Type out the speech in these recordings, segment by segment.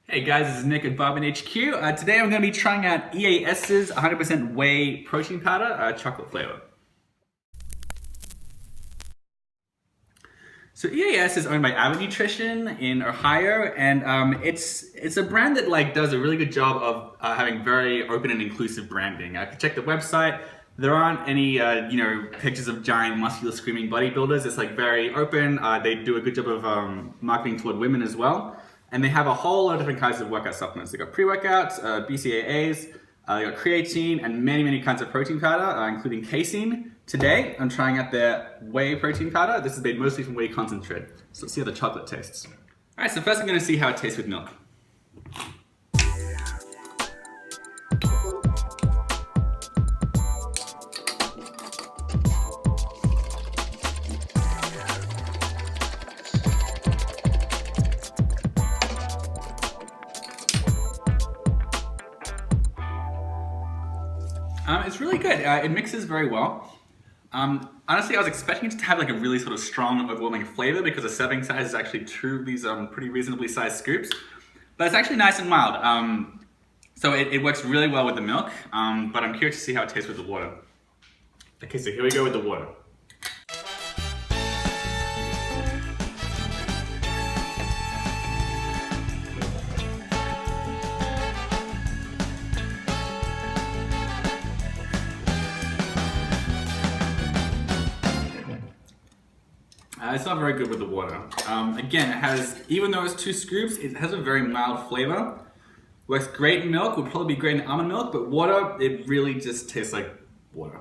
Hey guys, this is Nick at Bourbon HQ. Today I'm going to be trying out EAS's 100% whey protein powder, chocolate flavor. So EAS is owned by Abbott Nutrition in Ohio, and it's a brand that does a really good job of having very open and inclusive branding. I could check the website. There aren't any pictures of giant muscular screaming bodybuilders. It's very open. They do a good job of marketing toward women as well. And they have a whole lot of different kinds of workout supplements. They've got pre-workouts, BCAAs, they've got creatine, and many kinds of protein powder, including casein. Today, I'm trying out their whey protein powder. This is made mostly from whey concentrate. So let's see how the chocolate tastes. All right, so first I'm gonna see how it tastes with milk. It's really good. It mixes very well. Honestly, I was expecting it to have a really sort of strong, overwhelming flavor because the serving size is actually two of these pretty reasonably sized scoops. But it's actually nice and mild. So it works really well with the milk, but I'm curious to see how it tastes with the water. Okay, so here we go with the water. It's not very good with the water. Again, it has, even though it's two scoops, it has a very mild flavor. Works great in milk, would probably be great in almond milk, but water, it really just tastes like water.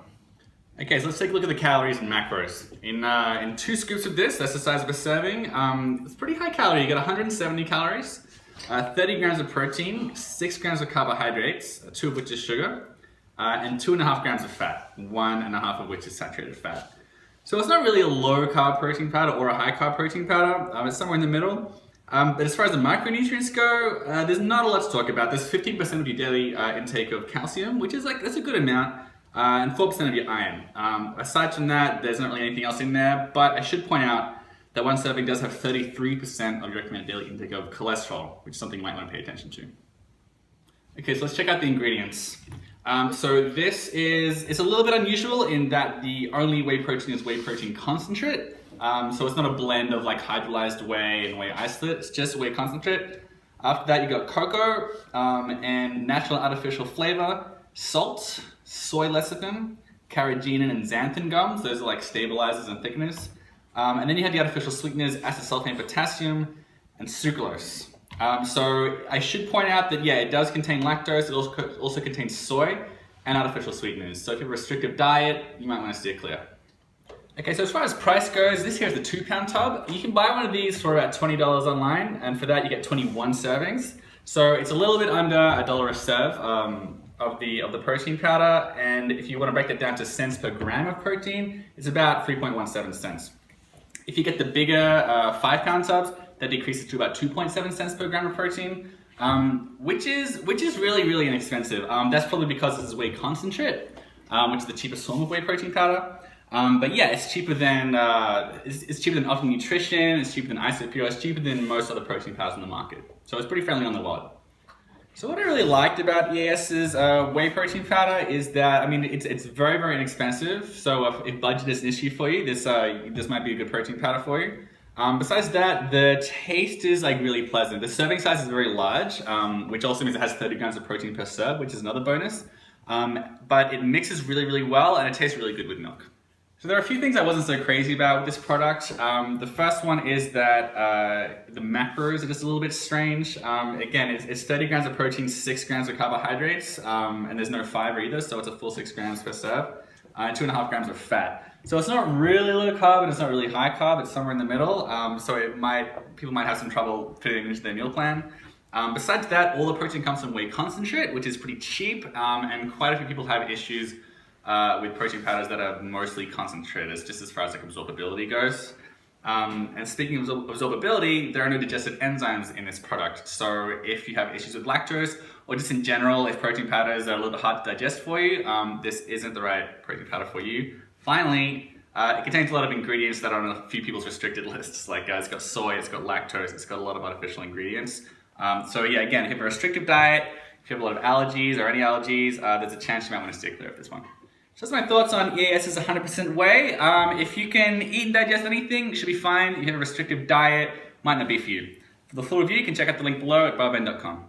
Okay, so let's take a look at the calories and macros. In two scoops of this, that's the size of a serving, it's pretty high calorie. You get 170 calories, 30 grams of protein, 6 grams of carbohydrates, 2 of which is sugar, and 2.5 grams of fat, 1.5 of which is saturated fat. So it's not really a low carb protein powder or a high carb protein powder. It's somewhere in the middle. But as far as the micronutrients go, there's not a lot to talk about. There's 15% of your daily intake of calcium, which is that's a good amount, and 4% of your iron. Aside from that, there's not really anything else in there. But I should point out that one serving does have 33% of your recommended daily intake of cholesterol, which is something you might want to pay attention to. Okay, so let's check out the ingredients. So this it's a little bit unusual in that the only whey protein is whey protein concentrate. So it's not a blend of hydrolyzed whey and whey isolate, it's just whey concentrate. After that you got cocoa and natural artificial flavor, salt, soy lecithin, carrageenan and xanthan gums, those are stabilizers and thickeners. And then you have the artificial sweeteners, acesulfame potassium, and sucralose. So I should point out that it does contain lactose, it also contains soy and artificial sweeteners. So if you have a restrictive diet, you might want to steer clear. Okay, so as far as price goes, this here is the 2-pound tub. You can buy one of these for about $20 online, and for that you get 21 servings. So it's a little bit under $1 a serve of the protein powder, and if you want to break that down to cents per gram of protein, it's about 3.17 cents. If you get the bigger 5-pound tubs, that decreases to about 2.7 cents per gram of protein, which is really inexpensive. That's probably because this is whey concentrate, which is the cheapest form of whey protein powder. But yeah, it's cheaper than Ultimate Nutrition, it's cheaper than Isopure, it's cheaper than most other protein powders in the market. So it's pretty friendly on the wallet. So what I really liked about EAS's whey protein powder is that, it's very inexpensive. So if budget is an issue for you, this might be a good protein powder for you. Besides that, the taste is really pleasant. The serving size is very large, which also means it has 30 grams of protein per serve, which is another bonus. But it mixes really well, and it tastes really good with milk. So there are a few things I wasn't so crazy about with this product. The first one is that the macros are just a little bit strange. Again, it's 30 grams of protein, 6 grams of carbohydrates, and there's no fiber either, so it's a full 6 grams per serve, and 2.5 grams of fat. So it's not really low carb and it's not really high carb, it's somewhere in the middle. So people might have some trouble fitting it into their meal plan. Besides that, all the protein comes from whey concentrate, which is pretty cheap, and quite a few people have issues with protein powders that are mostly concentrated, just as far as absorbability goes. And speaking of absorbability, there are no digestive enzymes in this product. So if you have issues with lactose, or just in general, if protein powders are a little bit hard to digest for you, this isn't the right protein powder for you. Finally, it contains a lot of ingredients that are on a few people's restricted lists. It's got soy, it's got lactose, it's got a lot of artificial ingredients. So yeah, again, if you have a restrictive diet, if you have a lot of allergies or any allergies, there's a chance you might want to steer clear of this one. So that's my thoughts on EAS's 100% whey. If you can eat and digest anything, it should be fine. If you have a restrictive diet, might not be for you. For the full review, you can check out the link below at barben.com.